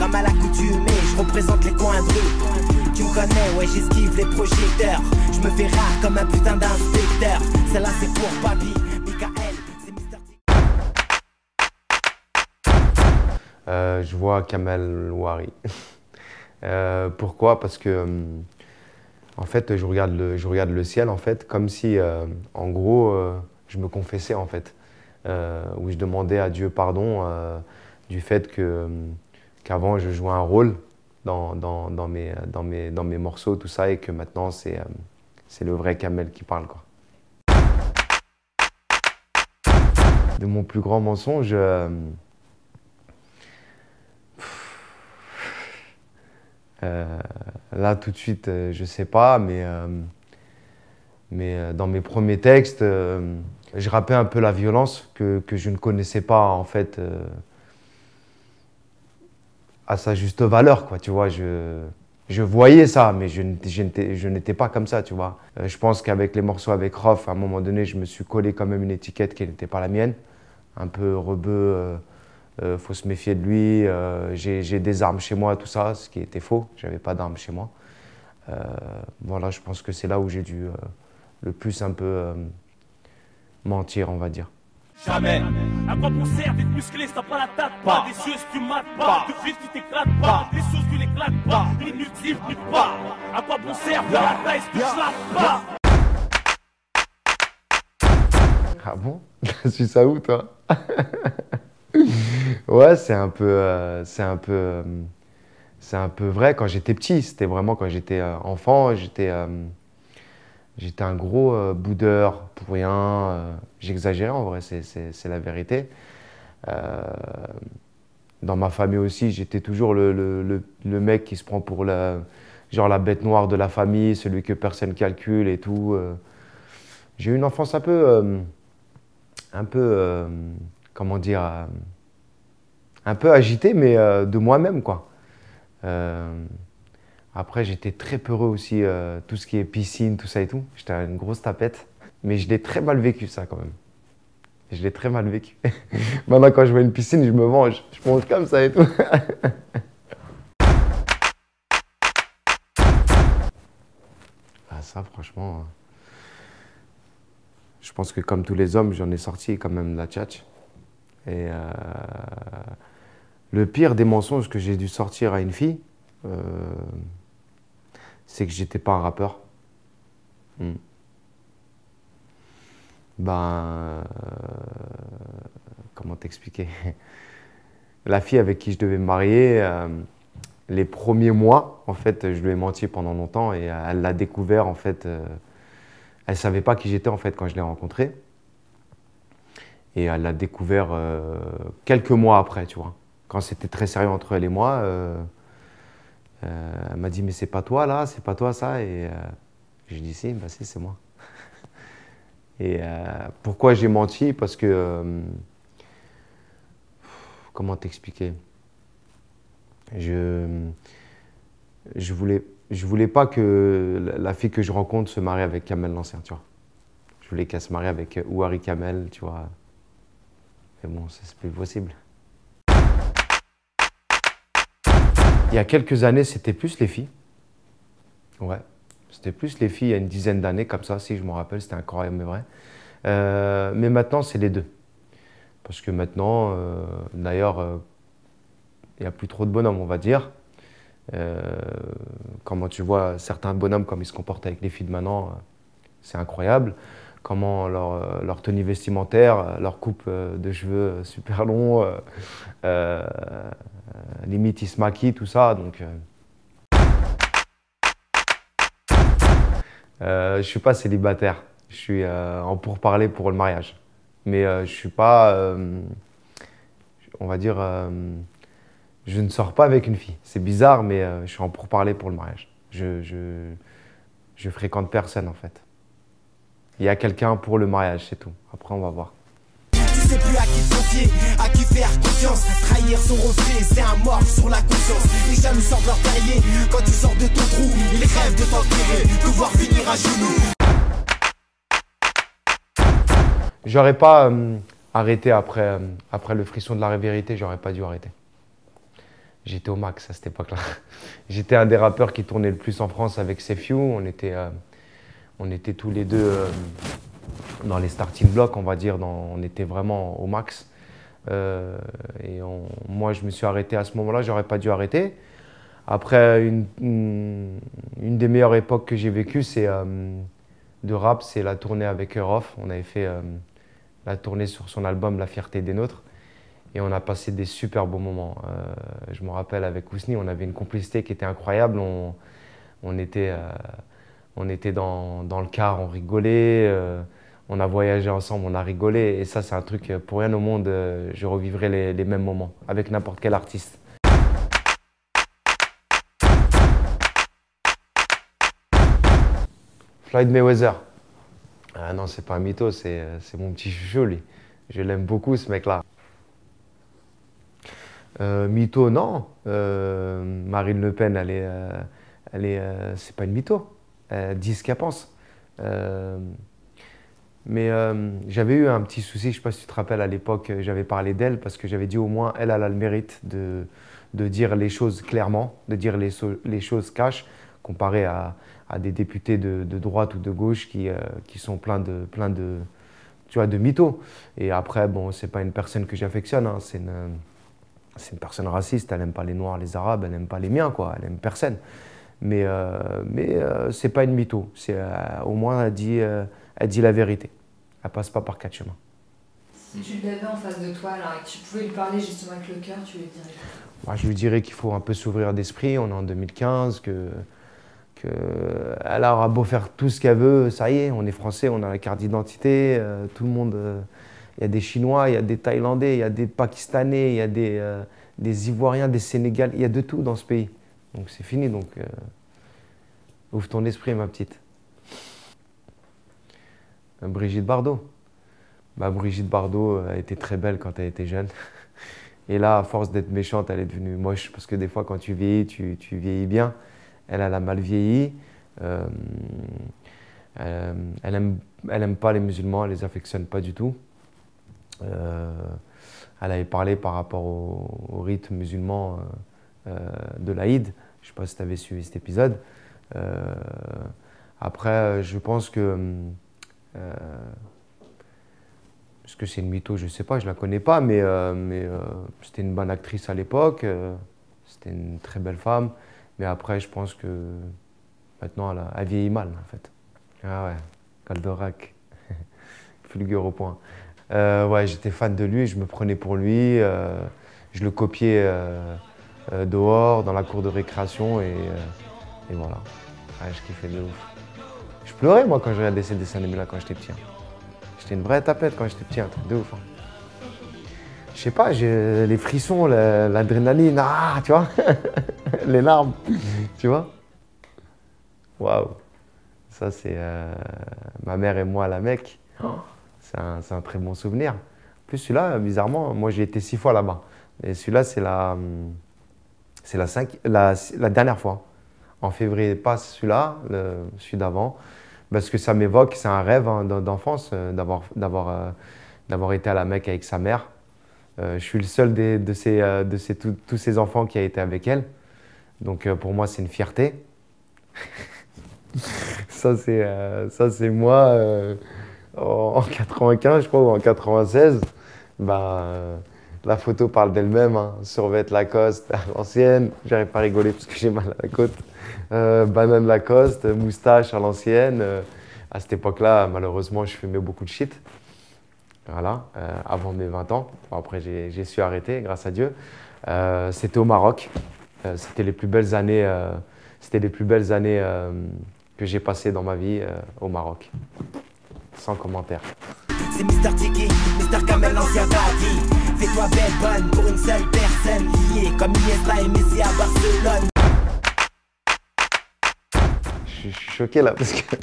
à mal accoutumé, je représente les coins de rue. Tu me connais, ouais, j'esquive les projecteurs. Je me fais rare comme un putain d'inspecteur. Celle-là c'est pour Papi, Michael, c'est Mr. Je vois Kamel Ouari. Pourquoi? Parce que en fait, je regarde le ciel en fait, comme si, en gros, je me confessais en fait, où je demandais à Dieu pardon du fait qu'avant je jouais un rôle dans mes morceaux, tout ça, et que maintenant c'est le vrai Kamel qui parle, quoi. De mon plus grand mensonge, là tout de suite, je sais pas, mais dans mes premiers textes, je rappais un peu la violence que je ne connaissais pas en fait à sa juste valeur, quoi, tu vois. Je voyais ça, mais je n'étais pas comme ça, tu vois. Je pense qu'avec les morceaux avec Rof, à un moment donné, je me suis collé quand même une étiquette qui n'était pas la mienne. Un peu rebeu, faut se méfier de lui, j'ai des armes chez moi, tout ça, ce qui était faux. J'avais pas d'armes chez moi. Voilà, je pense que c'est là où j'ai dû le plus un peu mentir, on va dire. Jamais. À quoi bon sert d'être musclé si t'as pas la tête, pas des yeux si tu mates pas, de fils tu t'éclates pas, des choses tu l'éclates pas, inutile tu pas. À quoi bon sert de la taille si tu slappes pas. Ah bon? Tu suis ça où, toi? Ouais, c'est un peu vrai. Quand j'étais petit, c'était vraiment quand j'étais enfant, j'étais un gros boudeur pour rien. J'exagérais en vrai, c'est la vérité. Dans ma famille aussi, j'étais toujours le mec qui se prend pour genre la bête noire de la famille, celui que personne calcule et tout. J'ai eu une enfance un peu comment dire, un peu agitée, mais de moi-même, quoi. Après, j'étais très peureux aussi, tout ce qui est piscine, tout ça et tout. J'étais une grosse tapette, mais je l'ai très mal vécu, ça, quand même. Je l'ai très mal vécu. Maintenant, quand je vois une piscine, je me venge. Je mange comme ça et tout. Ah, ça, franchement, je pense que comme tous les hommes, j'en ai sorti quand même de la tchatch. Et le pire des mensonges que j'ai dû sortir à une fille, c'est que j'étais pas un rappeur. Comment t'expliquer? La fille avec qui je devais me marier, les premiers mois, en fait, je lui ai menti pendant longtemps et elle l'a découvert, en fait. Elle savait pas qui j'étais, en fait, quand je l'ai rencontrée. Et elle l'a découvert quelques mois après, tu vois. Quand c'était très sérieux entre elle et moi, elle m'a dit « mais c'est pas toi là, c'est pas toi ça ?» Et j'ai dit « si, bah si, c'est moi. » Et pourquoi j'ai menti? Parce que, comment t'expliquer? Je voulais pas que la fille que je rencontre se marie avec Kamel l'ancien, tu vois. Je voulais qu'elle se marie avec Ouari Kamel, tu vois. Mais bon, c'est plus possible. Il y a quelques années, c'était plus les filles. Ouais, c'était plus les filles il y a une dizaine d'années, comme ça, si je me rappelle, c'était incroyable, mais vrai. Mais maintenant, c'est les deux. Parce que maintenant, d'ailleurs, il n'y a plus trop de bonhommes, on va dire. Comment tu vois certains bonhommes, comme ils se comportent avec les filles de maintenant, c'est incroyable. Comment leur tenue vestimentaire, leur coupe de cheveux super long, limite ils se maquillent, tout ça. Donc, je suis pas célibataire, je suis en pourparlers pour le mariage. Mais je suis pas, on va dire, je ne sors pas avec une fille. C'est bizarre, mais je suis en pourparlers pour le mariage. Je fréquente personne en fait. Il y a quelqu'un pour le mariage, c'est tout. Après, on va voir. Tu sais plus à qui te confier, à qui faire confiance. Trahir son reflet, c'est un mort sur la conscience. Les jaloux sortent leur terrier. Quand tu sors de ton trou, ils rêvent de t'enterrer, de voir finir à genoux. J'aurais pas arrêté après le frisson de la vérité, j'aurais pas dû arrêter. J'étais au max à cette époque-là. J'étais un des rappeurs qui tournait le plus en France avec Sefiu. On était tous les deux dans les starting blocks, on va dire. On était vraiment au max. Moi, je me suis arrêté à ce moment-là. J'aurais pas dû arrêter. Après, une des meilleures époques que j'ai vécues, de rap, c'est la tournée avec Rof. On avait fait la tournée sur son album La Fierté des Nôtres. Et on a passé des super beaux moments. Je me rappelle avec Ousni, on avait une complicité qui était incroyable. On était dans le car, on rigolait. On a voyagé ensemble, on a rigolé. Et ça, c'est un truc, pour rien au monde, je revivrai les mêmes moments avec n'importe quel artiste. Floyd Mayweather. Ah non, c'est pas un mytho, c'est mon petit chouchou, lui. Je l'aime beaucoup, ce mec-là. Mytho, non. Marine Le Pen, c'est pas une mytho. Elle dit ce qu'elle pense. Mais j'avais eu un petit souci, je ne sais pas si tu te rappelles, à l'époque, j'avais parlé d'elle parce que j'avais dit au moins, elle a le mérite de dire les choses clairement, de dire les choses cash, comparé à des députés de droite ou de gauche qui sont plein de tu vois, de mythos. Et après, bon, c'est pas une personne que j'affectionne, hein, c'est une personne raciste, elle n'aime pas les Noirs, les Arabes, elle n'aime pas les miens, quoi, elle n'aime personne. Mais c'est pas une mytho, au moins elle dit la vérité. Elle passe pas par quatre chemins. Si tu l'avais en face de toi là, et que tu pouvais lui parler justement avec le cœur, tu lui dirais quoi? Moi, je lui dirais qu'il faut un peu s'ouvrir d'esprit, on est en 2015, elle aura beau faire tout ce qu'elle veut, ça y est, on est français, on a la carte d'identité, tout le monde, il y a des Chinois, il y a des Thaïlandais, il y a des Pakistanais, il y a des Ivoiriens, des Sénégalais, il y a de tout dans ce pays. Donc c'est fini, donc ouvre ton esprit, ma petite. Brigitte Bardot. Bah, Brigitte Bardot a été très belle quand elle était jeune. Et là, à force d'être méchante, elle est devenue moche. Parce que des fois, quand tu vieillis, tu vieillis bien. Elle a mal vieilli. Elle aime pas les musulmans, elle les affectionne pas du tout. Elle avait parlé par rapport au rite musulman de l'Aïd. Je ne sais pas si tu avais suivi cet épisode. Après, je pense que... est-ce que c'est une mytho? Je ne sais pas, je ne la connais pas, mais c'était une bonne actrice à l'époque. C'était une très belle femme. Mais après, je pense que maintenant, elle vieillit mal, en fait. Ah ouais, Goldorak. Fulgure au point. Ouais, j'étais fan de lui, je me prenais pour lui. Je le copiais dehors, dans la cour de récréation, et voilà. Ouais, je kiffais de ouf. Je pleurais, moi, quand je regardais ces dessins animés-là quand j'étais petit. J'étais une vraie tapette quand j'étais petit, un truc de ouf. Hein. Je sais pas, j'ai les frissons, l'adrénaline, tu vois, les larmes, tu vois. Waouh, ça c'est ma mère et moi à la Mecque. C'est un très bon souvenir. En plus, celui-là, bizarrement, moi j'ai été 6 fois là-bas. Et celui-là, c'est la dernière fois. En février, pas celui-là, celui d'avant. Parce que ça m'évoque, c'est un rêve hein, d'enfance d'avoir été à la Mecque avec sa mère. Je suis le seul tous ces enfants qui a été avec elle. Donc pour moi, c'est une fierté. Ça, c'est moi en 95, je crois, ou en 96. La photo parle d'elle-même. Hein. Survêt Lacoste à l'ancienne. J'arrive pas à rigoler parce que j'ai mal à la côte. Banane Lacoste, moustache à l'ancienne. À cette époque-là, malheureusement, je fumais beaucoup de shit. Voilà, avant mes 20 ans. Bon, après, j'ai su arrêter, grâce à Dieu. C'était au Maroc. C'était les plus belles années, que j'ai passées dans ma vie au Maroc. Sans commentaire. C'est Mister Tiki, Mister Kamel, l'ancien Dadi. Fais-toi belle bonne pour une seule personne liée, comme Iniesta et Messi à Barcelone. Je suis choqué là parce que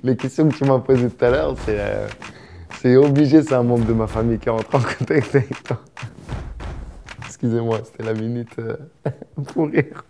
les questions que tu m'as posées tout à l'heure, c'est obligé, c'est un membre de ma famille qui rentre en contact avec toi. Excusez-moi, c'était la minute pour rire.